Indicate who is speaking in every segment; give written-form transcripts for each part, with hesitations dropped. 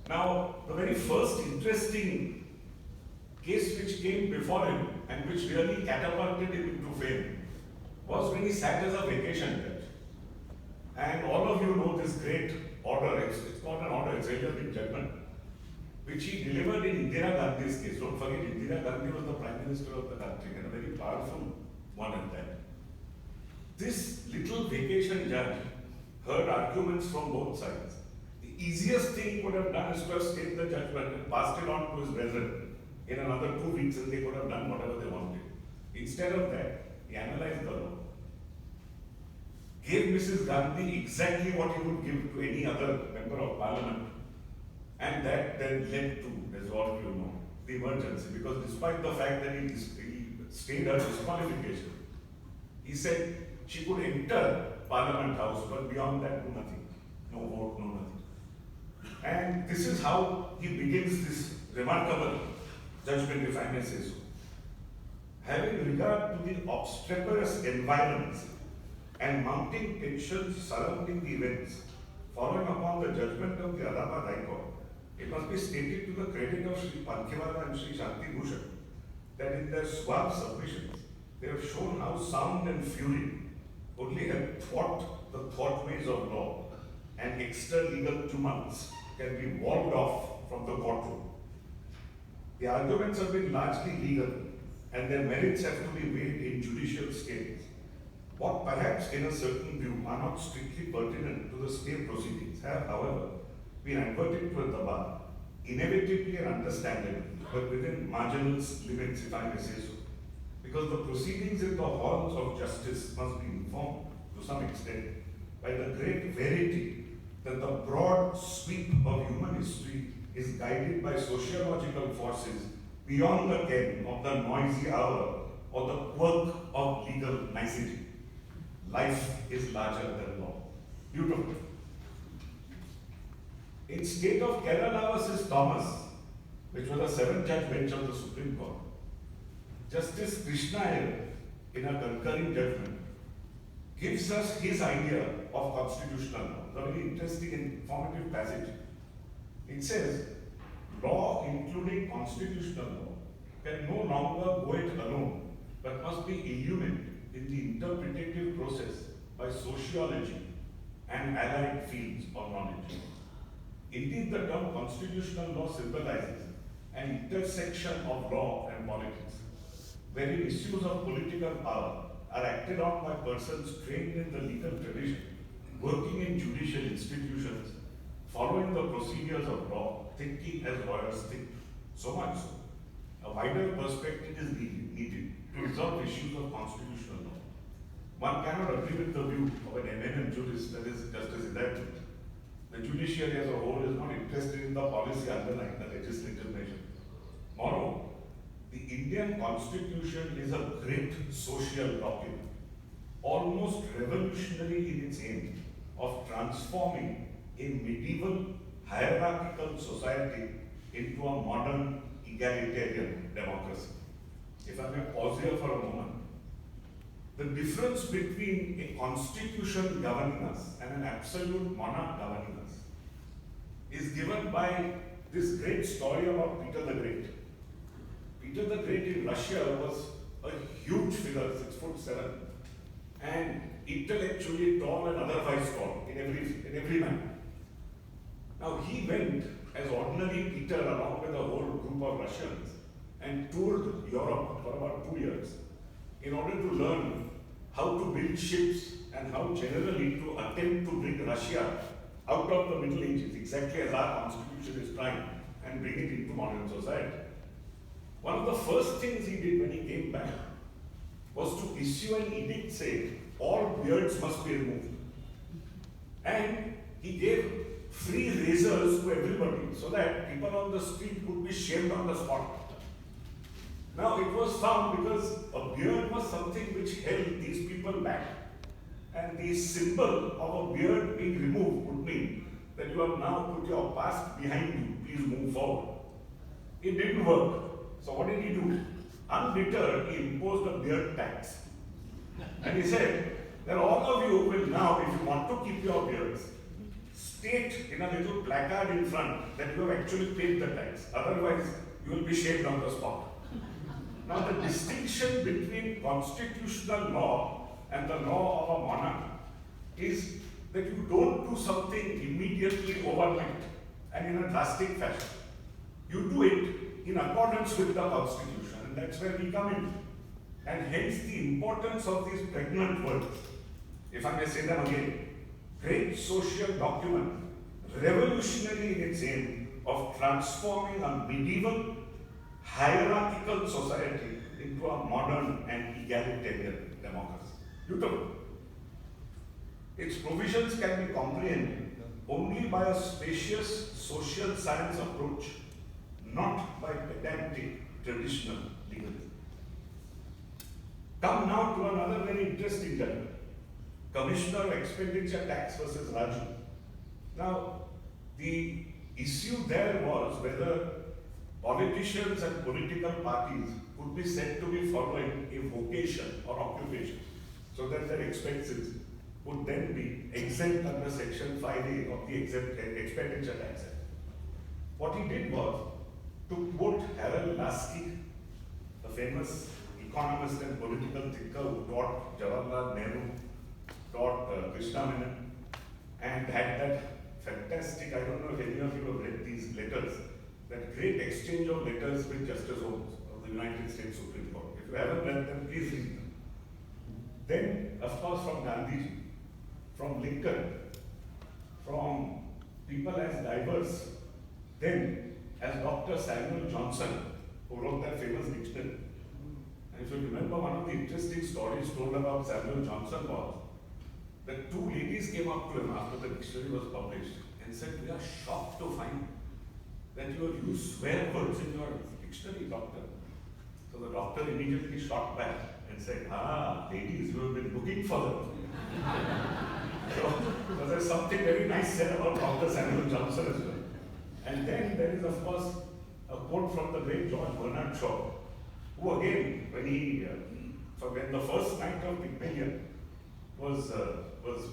Speaker 1: Now, the very first interesting case which came before him and which really catapulted him into fame was when he sat as a vacation judge. And all of you know this great order, it's not an order, it's really a big judgment, which he delivered in Indira Gandhi's case. Don't forget, Indira Gandhi was the Prime Minister of the country and a very powerful one at that. This little vacation judge heard arguments from both sides. The easiest thing he could have done is to have stayed the judgment and passed it on to his brethren in another 2 weeks, and they could have done whatever they wanted. Instead of that, he analyzed the law, gave Mrs. Gandhi exactly what he would give to any other member of parliament, and that then led to, as all of you know, the emergency. Because despite the fact that he stayed her disqualification, he said she could enter Parliament House, but beyond that, no nothing. No vote, no nothing. And this is how he begins this remarkable judgment, if I may say so. Having regard to the obstreperous environments and mounting tensions surrounding the events following upon the judgment of the Allahabad High Court, it must be stated to the credit of Sri Pankhewala and Sri Shanti Bhushan that in their suave submissions, they have shown how sound and fury only have thwart the thought-ways of law, and extra-legal tumults can be walled off from the courtroom. The arguments have been largely legal, and their merits have to be weighed in judicial scales. What perhaps in a certain view are not strictly pertinent to the state proceedings have, however, been adverted to at the bar, inevitably and understandably, but within marginal limits, if I may say so. Because the proceedings in the halls of justice must be informed to some extent by the great verity that the broad sweep of human history is guided by sociological forces beyond the ken of the noisy hour or the quirk of legal nicety. Life is larger than law. Beautiful. In State of Kerala versus Thomas, which was a 7-judge bench of the Supreme Court, Justice Krishna Iyer, in a concurring judgment, gives us his idea of constitutional law. It's a very interesting and informative passage. It says, law, including constitutional law, can no longer go it alone, but must be illumined in the interpretative process by sociology and allied fields of knowledge. Indeed, the term constitutional law symbolizes an intersection of law and politics, wherein issues of political power are acted on by persons trained in the legal tradition, working in judicial institutions, following the procedures of law, thinking as lawyers think. So much so, a wider perspective is needed to resolve issues of constitutional law. One cannot agree with the view of an eminent jurist, that is Justice Iyer. The judiciary as a whole is not interested in the policy underlying the legislative measure. Moreover, the Indian Constitution is a great social document, almost revolutionary in its aim of transforming a medieval hierarchical society into a modern egalitarian democracy. If I may pause here for a moment, the difference between a constitution governing us and an absolute monarch governing us is given by this great story about Peter the Great. Peter the Great in Russia was a huge figure, 6'7", and intellectually tall and otherwise tall in every manner. Now he went as ordinary Peter along with a whole group of Russians and toured Europe for about 2 years in order to learn how to build ships and how generally to attempt to bring Russia out of the Middle Ages, exactly as our constitution is trying, and bring it into modern society. One of the first things he did when he came back was to issue an edict saying all beards must be removed. And he gave free razors to everybody so that people on the street could be shaved on the spot. Now it was found because a beard was something which held these people back. And the symbol of a beard being removed would mean that you have now put your past behind you, please move forward. It didn't work. So what did he do? Undeterred, he imposed a beard tax. And he said that all of you will now, if you want to keep your beards, state in a little placard in front that you have actually paid the tax. Otherwise, you will be shaved on the spot. Now, the distinction between constitutional law and the law of a monarch is that you don't do something immediately overnight and in a drastic fashion. You do it in accordance with the constitution, and that's where we come in. And hence the importance of these pregnant words. If I may say them again, great social document, revolutionary in its aim of transforming a medieval hierarchical society into a modern and egalitarian democracy. Beautiful. Its provisions can be comprehended only by a spacious social science approach, not by pedantic traditional legalism. Come now to another very interesting judgment. Commissioner of Expenditure Tax versus Raju. Now, the issue there was whether politicians and political parties could be said to be following a vocation or occupation, so that their expenses would then be exempt under Section 5A of the Expenditure Tax Act. What he did was to quote Harold Lasky, the famous economist and political thinker who taught Jawaharlal Nehru, taught Krishna Menon, and had that fantastic, I don't know if any of you have read these letters, that great exchange of letters with Justice Holmes of the United States Supreme Court. If you haven't read them, please read them. Then, of course, from Gandhiji, from Lincoln, from people as diverse, then as Dr. Samuel Johnson, who wrote that famous dictionary. And if you remember, one of the interesting stories told about Samuel Johnson was that two ladies came up to him after the dictionary was published and said, "We are shocked to find that you swear words in your dictionary, doctor." So the doctor immediately shot back and said, ladies, you have been looking for them. So there's something very nice said about Dr. Samuel Johnson as well. And then there is, of course, a quote from the great George Bernard Shaw, who again, when the first night of Pygmalion was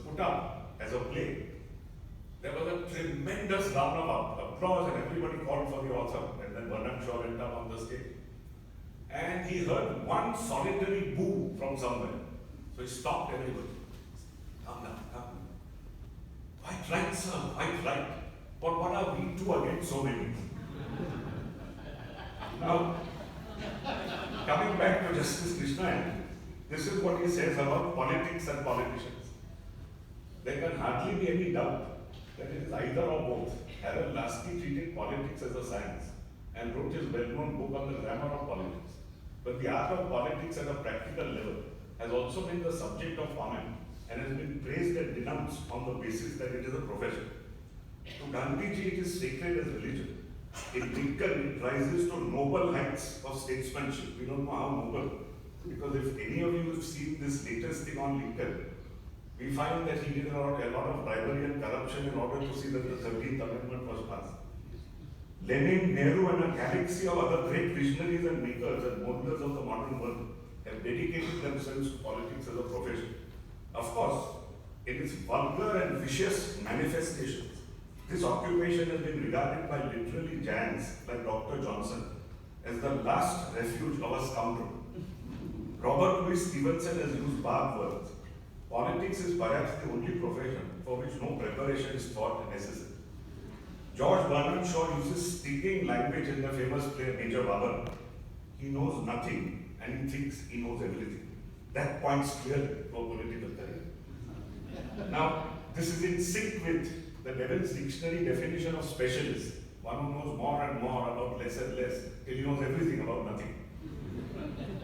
Speaker 1: put up as a play, there was a tremendous round of applause and everybody called for the author. And then Bernard Shaw went up on the stage. And he heard one solitary boo from somewhere. So he stopped everybody. Come now, come. Quite right, sir, quite right. But what are we two against so many? Now, coming back to Justice Krishna Iyer, this is what he says about politics and politicians. There can hardly be any doubt that it is either or both. Harold Lasky treated politics as a science and wrote his well-known book on the grammar of politics. But the art of politics at a practical level has also been the subject of comment and has been praised and denounced on the basis that it is a profession. To Gandhiji, it is sacred as religion. In Lincoln, it rises to noble heights of statesmanship. We don't know how noble, because if any of you have seen this latest thing on Lincoln, we find that he did a lot of bribery and corruption in order to see that the 13th Amendment was passed. Lenin, Nehru, and a galaxy of other great visionaries and makers and molders of the modern world have dedicated themselves to politics as a profession. Of course, in its vulgar and vicious manifestations, this occupation has been regarded by literally giants like Dr. Johnson as the last refuge of a scoundrel. Robert Louis Stevenson has used barbed words. Politics is perhaps the only profession for which no preparation is thought necessary. George Bernard Shaw uses stinging language in the famous play Major Babar. He knows nothing and he thinks he knows everything. That points clearly to a political career. Now, this is in sync with the Devil's Dictionary definition of specialist, one who knows more and more about less and less till he knows everything about nothing.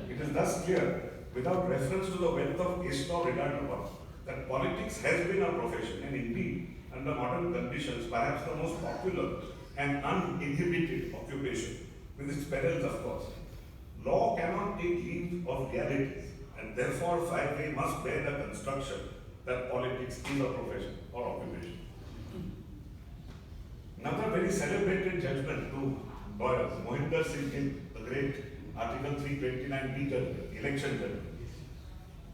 Speaker 1: It is thus clear, without reference to the wealth of case law regarding about, that politics has been a profession, and indeed, under modern conditions, perhaps the most popular and uninhibited occupation, with its perils, of course. Law cannot take leave of realities, and therefore 5A must bear the construction that politics is a profession or occupation. Another very celebrated judgment to lawyers, Mohinder Singh Gill, the great Article 329B judgment, election judgment,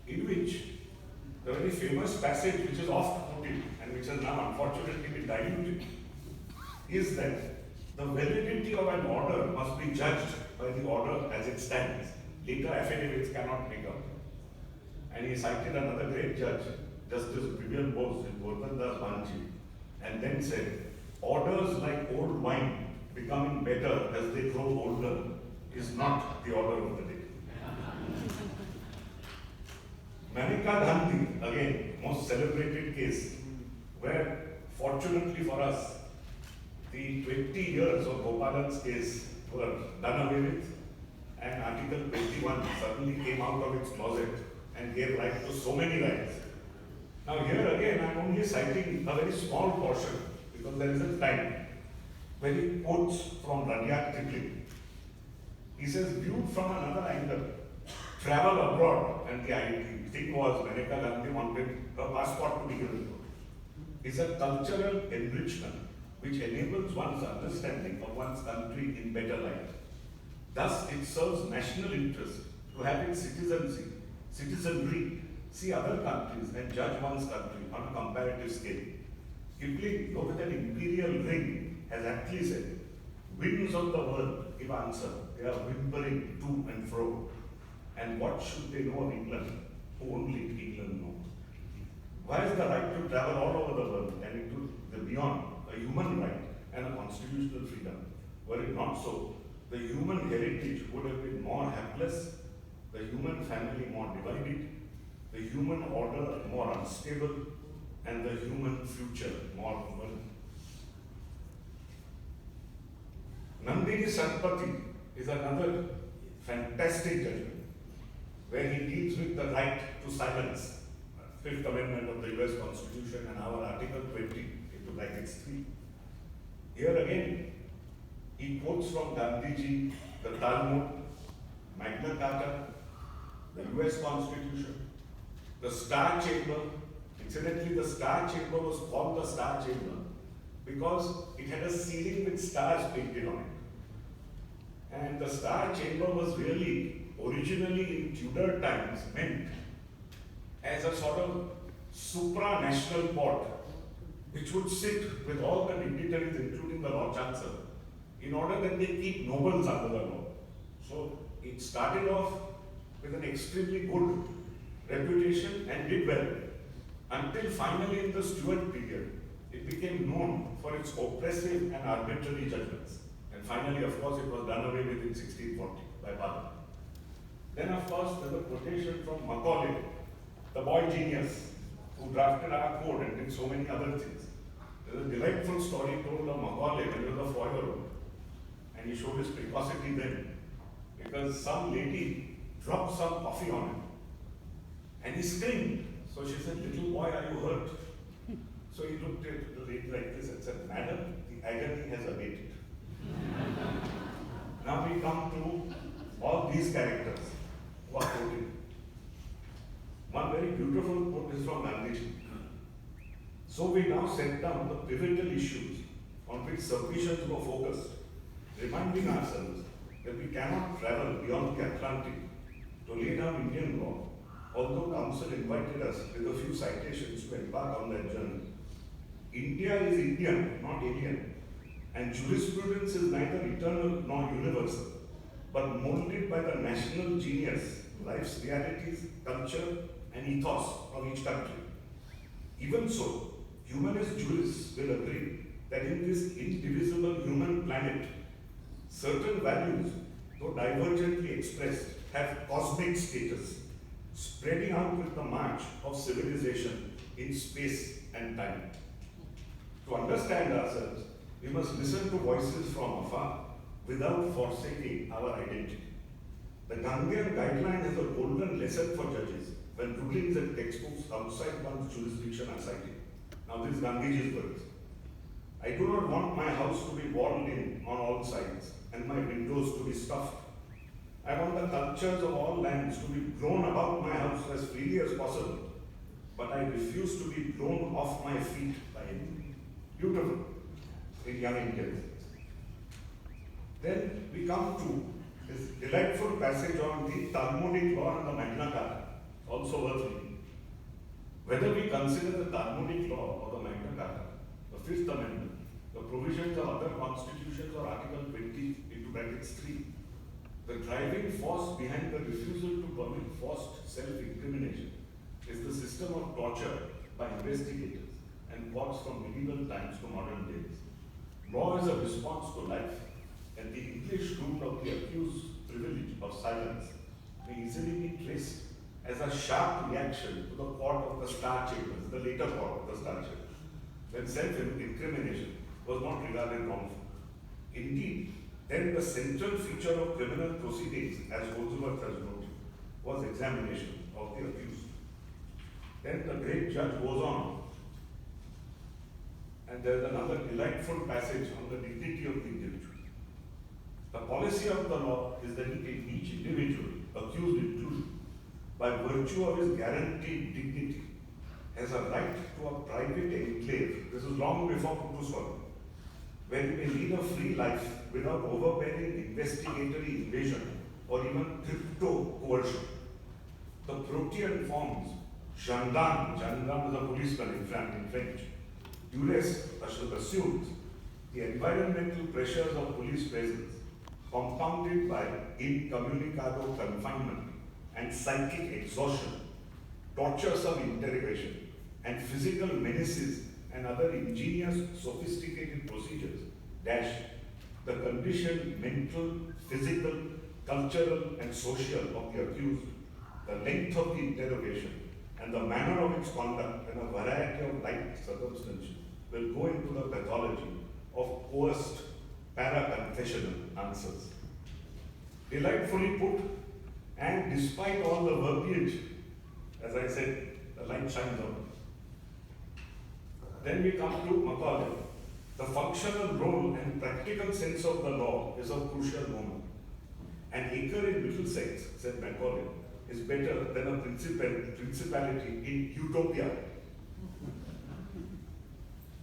Speaker 1: in which the very famous passage which is oft quoted and which has now unfortunately been diluted, is that the validity of an order must be judged by the order as it stands. Later affidavits cannot make up. And he cited another great judge, Justice Vivian Bose in Rohinton Nariman, and then said, orders like old wine becoming better as they grow older is not the order of the day. Maneka Gandhi, again, most celebrated case, where fortunately for us, the 20 years of Gopalan's case were done away with, and Article 21 suddenly came out of its closet and gave rise to so many rights. Now here again, I am only citing a very small portion because there isn't time, where he quotes from Rudyard Kipling. He says, viewed from another angle, travel abroad, and the thing was Maneka Gandhi wanted a passport to be given to her, is a cultural enrichment which enables one's understanding of one's country in better light. Thus, it serves national interest to have its citizenry see other countries and judge one's country on a comparative scale. Kipling, though with an imperial ring, has aptly said, winds of the world give answer, they are whimpering to and fro. And what should they know of England, who only England knows? Why is the right to travel all over the world and into the beyond a human right and a constitutional freedom? Were it not so, the human heritage would have been more hapless, the human family more divided, the human order more unstable, and the human future more vulnerable. Nandini Sarpati is another fantastic judgment where he deals with the right to silence, Fifth Amendment of the US Constitution and our Article 20 into brackets 3. Here again, he quotes from Gandhiji, the Talmud, Magna Carta, the US Constitution, the Star Chamber. Incidentally, the Star Chamber was called the Star Chamber because it had a ceiling with stars painted on it. And the Star Chamber was really, originally in Tudor times, meant as a sort of supranational court which would sit with all the dignitaries, including the Lord Chancellor, in order that they keep nobles under the law. So it started off with an extremely good reputation and did well, until finally in the Stuart period, it became known for its oppressive and arbitrary judgments. And finally, of course, it was done away with in 1640 by Parliament. Then, of course, there's a quotation from Macaulay, the boy genius, who drafted our code and did so many other things. There's a delightful story told of Macaulay when he was a 4-year-old. And he showed his precocity then, because some lady dropped some coffee on him. And he screamed. So she said, little boy, are you hurt? So he looked at the lady like this and said, madam, the agony has abated. Now we come to all these characters who are quoted. One very beautiful quote is from Gandhiji. So we now set down the pivotal issues on which submissions were focused, reminding ourselves that we cannot travel beyond the Atlantic to lay down Indian law, although Council invited us with a few citations to embark on that journey. India is Indian, not alien, and jurisprudence is neither eternal nor universal, but molded by the national genius, life's realities, culture, and ethos of each country. Even so, humanist jurists will agree that in this indivisible human planet, certain values, though divergently expressed, have cosmic status, spreading out with the march of civilization in space and time. To understand ourselves, we must listen to voices from afar without forsaking our identity. The Gandhian guideline has a golden lesson for judges when rulings and textbooks outside one's jurisdiction are cited. Now this is Gandhiji's words. I do not want my house to be walled in on all sides and my windows to be stuffed. I want the cultures of all lands to be blown about my house as freely as possible, but I refuse to be blown off my feet by anything. Beautiful in young Indians. Then we come to this delightful passage on the Talmudic law and the Magna Carta, also worth reading. Whether we consider the Talmudic law or the Magna Carta, the Fifth Amendment, the provisions of other constitutions or Article 20 into brackets 3, the driving force behind the refusal to permit forced self-incrimination is the system of torture by investigators and courts from medieval times to modern days. Law is a response to life, and the English rule of the accused's privilege of silence may easily be traced as a sharp reaction to the court of the Star Chambers, the later court of the Star Chambers, when self-incrimination was not regarded wrongful. Indeed, then the central feature of criminal proceedings, as Holdsworth has noted, was examination of the accused. Then the great judge goes on, and there is another delightful passage on the dignity of the individual. The policy of the law is that each individual, accused included, by virtue of his guaranteed dignity, has a right to a private enclave. This is long before Kutuswara, where he may lead a free life without overbearing investigatory invasion or even crypto-coercion. The Protean forms, gendarme is a policeman in French, duress assumes the environmental pressures of police presence, compounded by incommunicado confinement and psychic exhaustion, torturesome interrogation, and physical menaces and other ingenious, sophisticated procedures, the condition, mental, physical, cultural, and social of the accused, the length of the interrogation, and the manner of its conduct, and a variety of light circumstances will go into the pathology of coerced para-confessional answers. Delightfully put, and despite all the verbiage, as I said, the light shines on. Then we come to Macaulay. The functional role and practical sense of the law is of crucial moment. An acre in Middlesex, said Macaulay, is better than a principality in Utopia.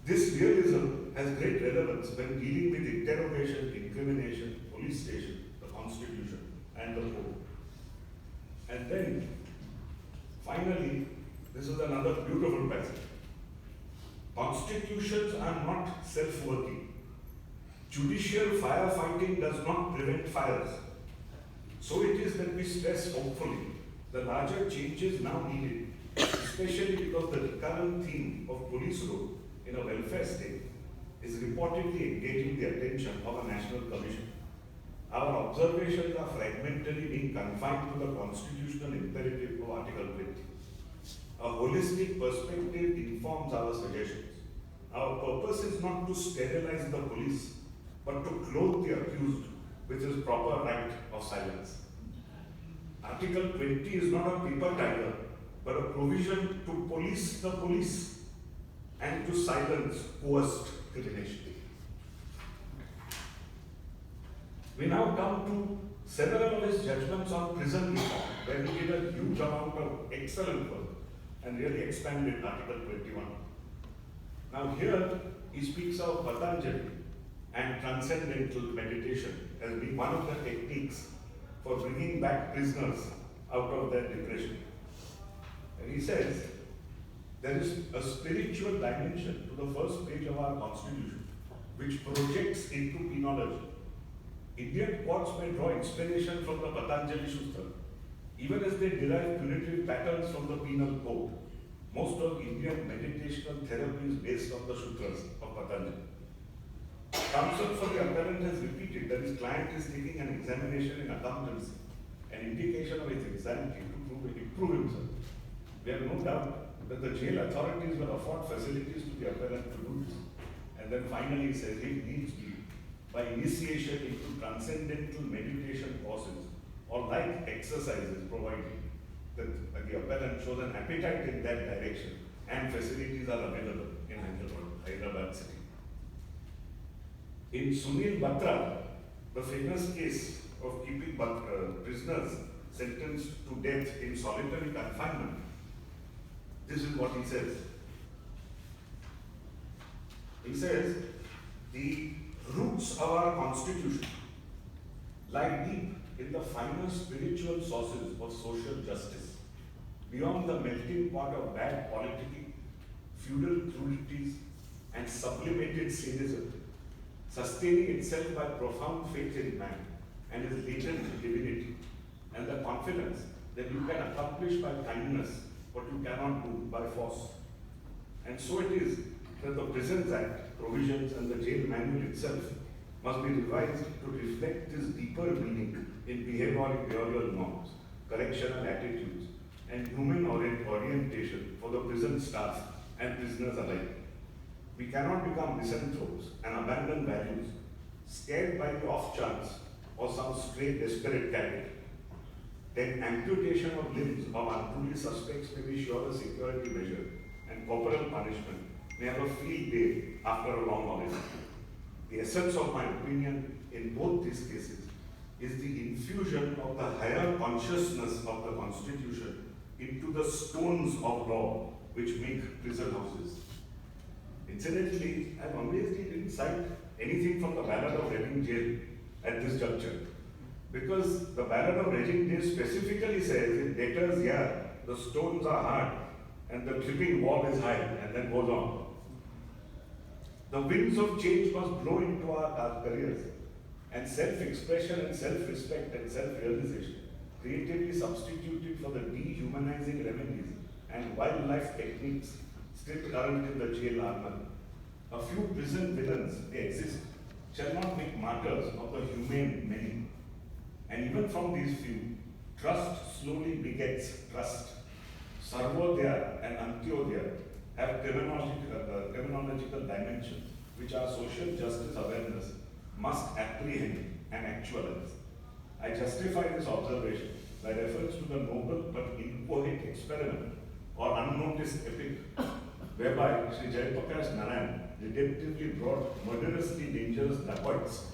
Speaker 1: This realism has great relevance when dealing with interrogation, incrimination, police station, the Constitution, and the Code. And then, finally, this is another beautiful passage. Constitutions are not self-working. Judicial firefighting does not prevent fires. So it is that we stress hopefully the larger changes now needed, especially because the recurrent theme of police role in a welfare state is reportedly engaging the attention of a national commission. Our observations are fragmentary, being confined to the constitutional imperative of Article 20. A holistic perspective informs our suggestions. Our purpose is not to sterilize the police, but to clothe the accused with his proper right of silence. Article 20 is not a paper tiger, but a provision to police the police and to silence coerced crimination. We now come to several of his judgments on prison reform, where he did a huge amount of excellent work and really expanded Article 21. Now here, he speaks of Patanjali and transcendental meditation as being one of the techniques for bringing back prisoners out of their depression. And he says, there is a spiritual dimension to the first page of our Constitution, which projects into penology. Indian courts may draw inspiration from the Patanjali Sutra, even as they derive punitive patterns from the penal code. Most of Indian meditational therapy is based on the sutras of Patanjali. Counsel for the appellant has repeated that his client is taking an examination in accountancy, an indication of his anxiety to improve himself. We have no doubt that the jail authorities will afford facilities to the appellant to do this. And then finally he says, if needs be, by initiation into transcendental meditation courses or like exercises provided, that the appellant shows an appetite in that direction, and facilities are available in Hyderabad city. In Sunil Batra, the famous case of keeping prisoners sentenced to death in solitary confinement, this is what he says. He says, the roots of our Constitution lie deep in the finer spiritual sources of social justice. beyond the melting pot of bad politicking, feudal cruelties, and sublimated sadism, sustaining itself by profound faith in man and his latent divinity, and the confidence that you can accomplish by kindness what you cannot do by force. And so it is that the Prisons Act provisions and the jail manual itself must be revised to reflect this deeper meaning in behavioral norms, correctional attitudes, and human orientation for the prison staff and prisoners alike. We cannot become misanthropes and abandon values, scared by the off chance or some stray desperate candidate. Then amputation of limbs of unruly suspects may be sure a security measure, and corporal punishment may have a field day after a long holiday. The essence of my opinion in both these cases is the infusion of the higher consciousness of the Constitution into the stones of law which make prison houses. Incidentally, I obviously didn't cite anything from the Ballad of Reading Jail at this juncture, because the Ballad of Reading Jail specifically says in debtors' yard, the stones are hard and the tripping wall is high, and then goes on. The winds of change must blow into our careers, and self-expression and self-respect and self-realization, creatively substituted for the dehumanizing remedies and wildlife techniques still current in the jail armor. A few prison villains, they exist, shall not make martyrs of the humane many. And even from these few, trust slowly begets trust. Sarvodaya and Antyodaya have criminological dimensions which our social justice awareness must apprehend and actualize. I justify this observation by reference to the noble but incoherent experiment or unnoticed epic whereby Sri Rohinton Nariman redemptively brought murderously dangerous dacoits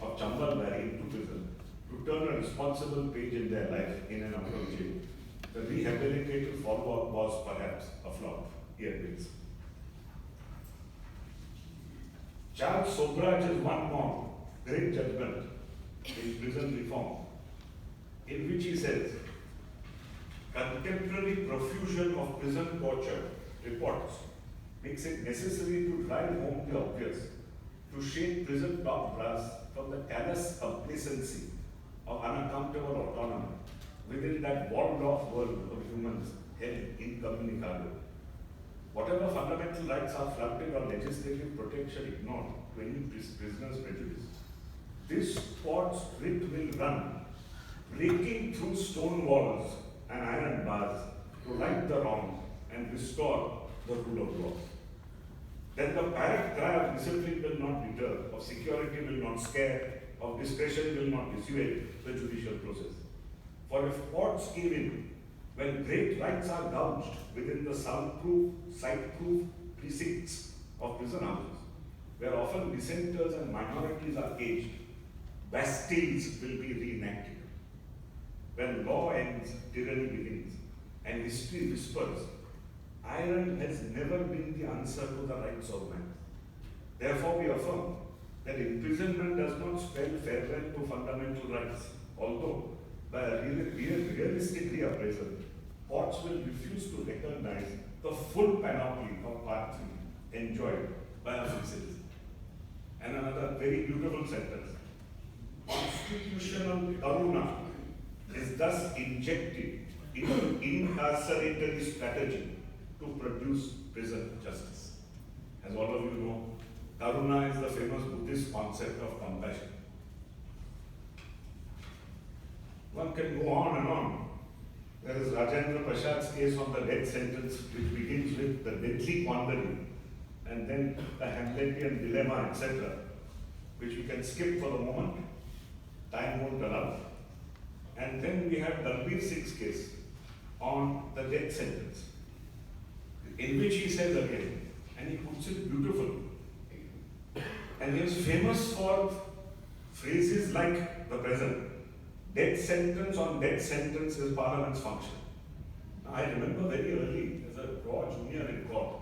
Speaker 1: of Chambal Valley into prison to turn a responsible page in their life in and out of jail. The rehabilitative follow-up was perhaps a flop. Here it is. Charles Sobraj's one more great judgment in prison reform, in which he says, contemporary profusion of prison torture reports makes it necessary to drive home the obvious, to shake prison top brass from the callous complacency of unaccountable autonomy within that walled-off world of humans held incommunicado. Whatever fundamental rights are flaunted or legislative protection ignored to any prisoner's prejudice, this sport's writ will run, breaking through stone walls and iron bars to right the wrong and restore the rule of law. Then the parrot cry of discipline will not deter, of security will not scare, of discretion will not dissuade the judicial process. For if courts give in, when great rights are gouged within the soundproof, sight-proof precincts of prison houses, where often dissenters and minorities are caged, Bastilles will be reenacted. When law ends, tyranny begins, and history whispers, iron has never been the answer to the rights of man. Therefore, we affirm that imprisonment does not spell farewell to fundamental rights, although by a realistic reappraisal, courts will refuse to recognize the full panoply of Part 3 enjoyed by our citizens. And another very beautiful sentence. Constitutional karuna is thus injected into incarceratory strategy to produce prison justice. As all of you know, karuna is the famous Buddhist concept of compassion. One can go on and on. There is Rajendra Prasad's case on the death sentence, which begins with the deadly quandary, and then the Hamletian dilemma, etc., which we can skip for the moment. Time won't allow. And then we have Dalbir Singh's case on the death sentence, in which he says again, and he puts it beautifully, and he is famous for phrases like the present. Death sentence on death sentence is Parliament's function. Now, I remember very early as a raw junior in court,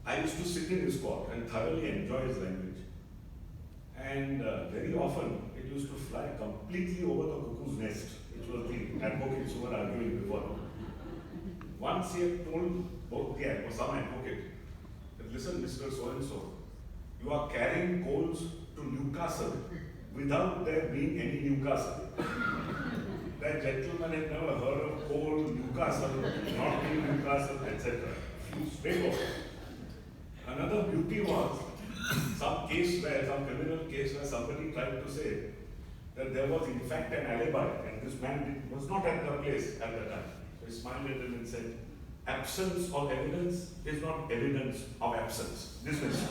Speaker 1: I used to sit in his court and thoroughly enjoy his language. And very often it used to fly completely over the cuckoo's nest, which was the advocates who were arguing before. once he had told both some advocate, that listen, Mr. So-and-so, you are carrying coals to Newcastle without there being any Newcastle. That gentleman had never heard of coal, Newcastle, not being Newcastle, etc. Straight off. Another beauty was some criminal case where somebody tried to say that there was in fact an alibi and this man was not at the place at the time. So he smiled at him and said, absence of evidence is not evidence of absence. Dismiss.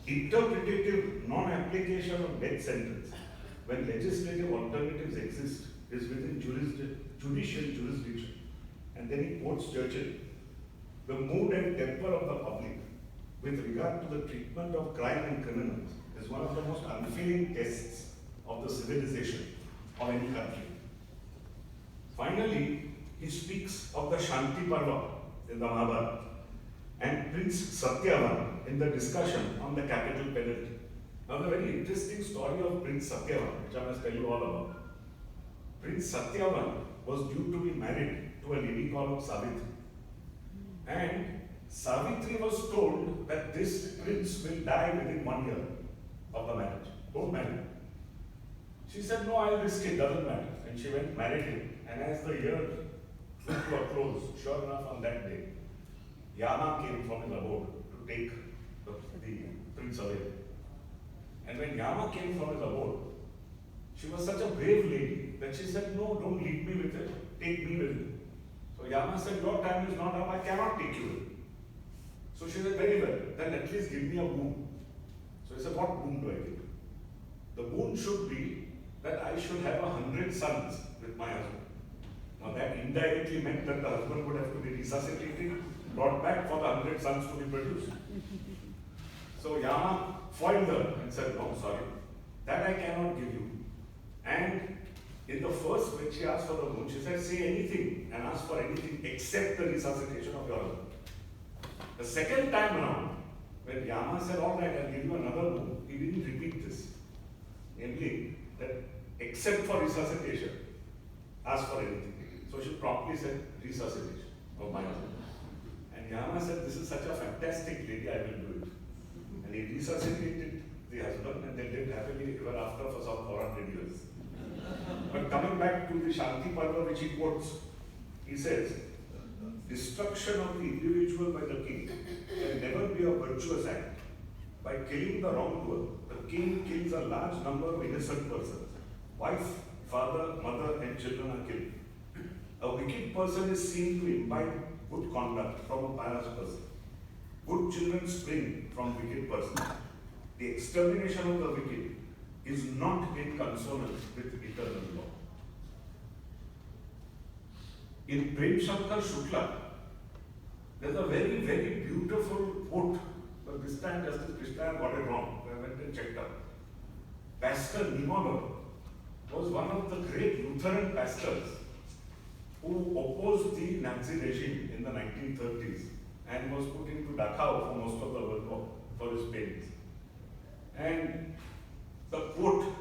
Speaker 1: Interpretative non-application of death sentence when legislative alternatives exist is within judicial jurisdiction. And then he quotes Churchill. The mood and temper of the public with regard to the treatment of crime and criminals is one of the most unfailing tests of the civilization of any country. Finally, he speaks of the Shanti Parva in the Mahabharata and Prince Satyavan in the discussion on the capital penalty. Now, the very interesting story of Prince Satyavan, which I must tell you all about. Prince Satyavan was due to be married to a lady called Savitri. And Savitri was told that this prince will die within 1 year of the marriage. Don't marry him. She said, no, I'll risk it, doesn't matter. And she went, married him. And as the year drew to a close, sure enough on that day, Yama came from his abode to take the prince away. And when Yama came from his abode, she was such a brave lady that she said, no, don't leave me with it, take me with it. So Yama said, your time is not up, I cannot take you with it. So she said, very well, then at least give me a boon. So he said, what boon do I give? The boon should be that I should have 100 sons with my husband. Now that indirectly meant that the husband would have to be resuscitated, brought back for the 100 sons to be produced. So Yama foiled her and said, no, sorry, that I cannot give you. And in the first, when she asked for the boon, she said, say anything and ask for anything except the resuscitation of your husband. The second time around, when Yama said, all right, I'll give you another boon, he didn't repeat this. Namely, that except for resuscitation, ask for anything. So she promptly said, resuscitation of my husband. And Yama said, this is such a fantastic lady, I will do it. And he resuscitated the husband and they lived happily ever after for some 400 years. But coming back to the Shanti Parva which he quotes, he says, destruction of the individual by the king can never be a virtuous act. By killing the wrongdoer, the king kills a large number of innocent persons. Wife, father, mother and children are killed. A wicked person is seen to imbibe good conduct from a pious person. Good children spring from wicked persons. The extermination of the wicked is not in consonance with eternal law. In Prem Shankar Shukla, there's a very, very beautiful quote, but this time Justice Krishna got it wrong. I went and checked out. Pastor Niemöller was one of the great Lutheran pastors who opposed the Nazi regime in the 1930s and was put into Dachau for most of the World War for his pains. And the quote,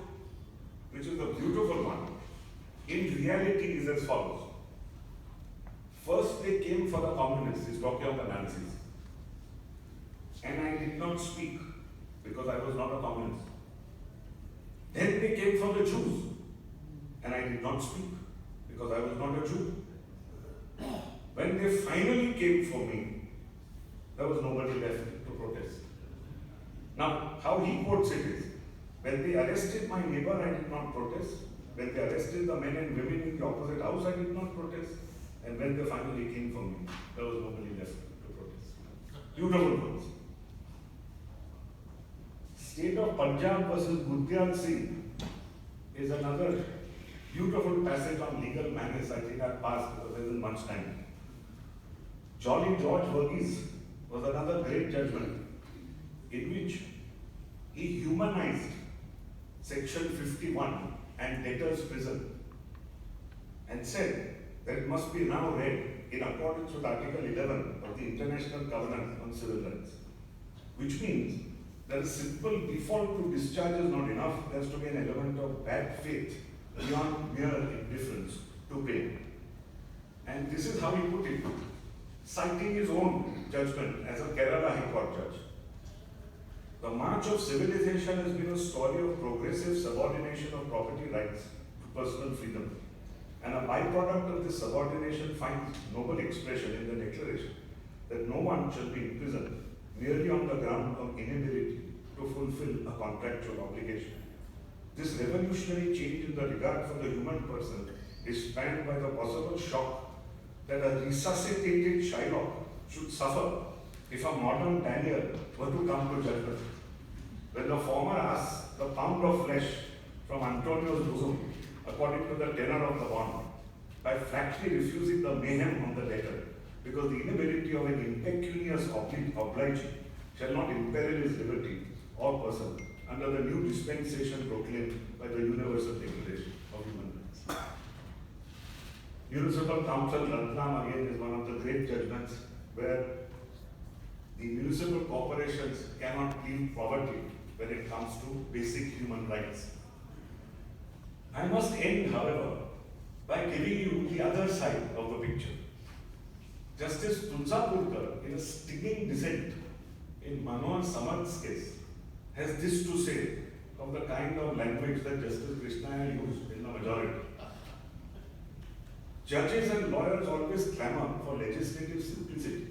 Speaker 1: which is a beautiful one, in reality is as follows. First they came for the communists, he's talking of the Nazis. And I did not speak because I was not a communist. Then they came for the Jews and I did not speak because I was not a Jew. When they finally came for me, there was nobody left to protest. Now, how he quotes it is, when they arrested my neighbor, I did not protest. When they arrested the men and women in the opposite house, I did not protest. And when they finally came for me, there was nobody left to protest. Beautiful words. State of Punjab versus Gurdjieff Singh is another beautiful passage on legal manners. I think I've passed because there isn't much time. Jolly George Verghese was another great judgment in which he humanized Section 51 and debtor's prison and said that it must be now read in accordance with Article 11 of the International Covenant on Civil Rights, which means that a simple default to discharge is not enough. There has to be an element of bad faith beyond mere indifference to pain. And this is how he put it, citing his own judgment as a Kerala High Court judge. The march of civilization has been a story of progressive subordination of property rights to personal freedom. And a byproduct of this subordination finds noble expression in the declaration that no one shall be imprisoned merely on the ground of inability to fulfill a contractual obligation. This revolutionary change in the regard for the human person is spanned by the possible shock that a resuscitated Shylock should suffer if a modern Daniel were to come to judgment. When the former asks the pound of flesh from Antonio's bosom, according to the tenor of the bond, by flatly refusing the mayhem on the debtor, because the inability of an impecunious obligee shall not imperil his liberty or person under the new dispensation proclaimed by the Universal Declaration of Human Rights. Municipal Council Ratnam again is one of the great judgments where the municipal corporations cannot plead poverty when it comes to basic human rights. I must end, however, by giving you the other side of the picture. Justice Tulsapurkar, in a stinging dissent in Manohar Samarth's case, has this to say of the kind of language that Justice Krishna Iyer used in the majority. Judges and lawyers always clamor for legislative simplicity,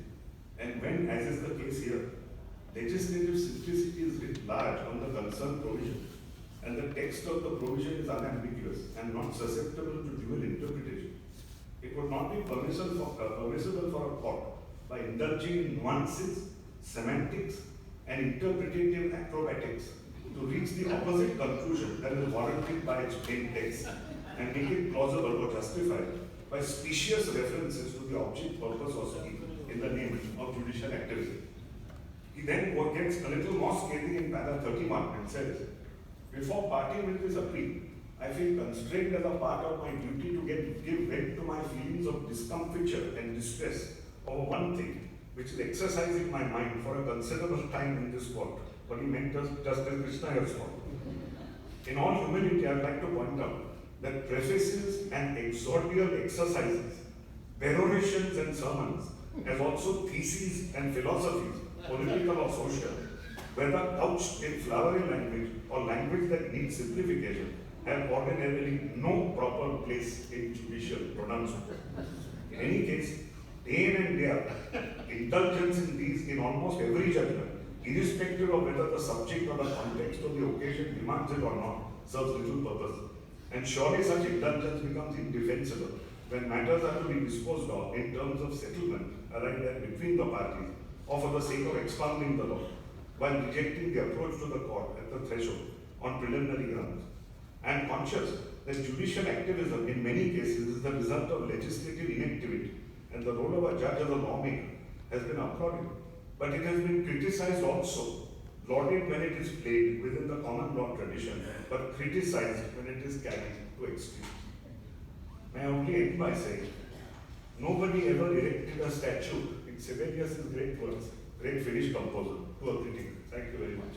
Speaker 1: and when, as is the case here, legislative simplicity is writ large on the concerned provision, and the text of the provision is unambiguous and not susceptible to dual interpretation, it would not be permissible for a court, by indulging in nuances, semantics, and interpretative acrobatics, to reach the opposite conclusion that is warranted by its plain text, and make it plausible or justified by specious references to the object, purpose, or scheme in the name of judicial activity. He then gets a little more scathing in para 31 and says, before parting with this appeal, I feel constrained as a part of my duty to give vent to my feelings of discomfiture and distress over one thing, which is exercising my mind for a considerable time in this court. But he meant Justice Krishna Iyer's court. In all humility, I would like to point out that prefaces and exordial exercises, perorations and sermons, as also theses and philosophies, political or social, whether couched in flowery language or language that needs simplification, have ordinarily no proper place in judicial pronouncement. In any case, day in and day out, indulgence in these in almost every judgment, irrespective of whether the subject or the context of the occasion demands it or not, serves little purpose. And surely such indulgence becomes indefensible when matters are to be disposed of in terms of settlement arrived at between the parties, or for the sake of expounding the law, while rejecting the approach to the court at the threshold on preliminary grounds. I am conscious that judicial activism in many cases is the result of legislative inactivity, and the role of a judge as a lawmaker has been applauded. But it has been criticized also, lauded when it is played within the common law tradition, but criticized when it is carried to extremes. May I only end by saying, nobody ever erected a statue in Sibelius' great works, great Finnish composer, to a critic. Thank you very much.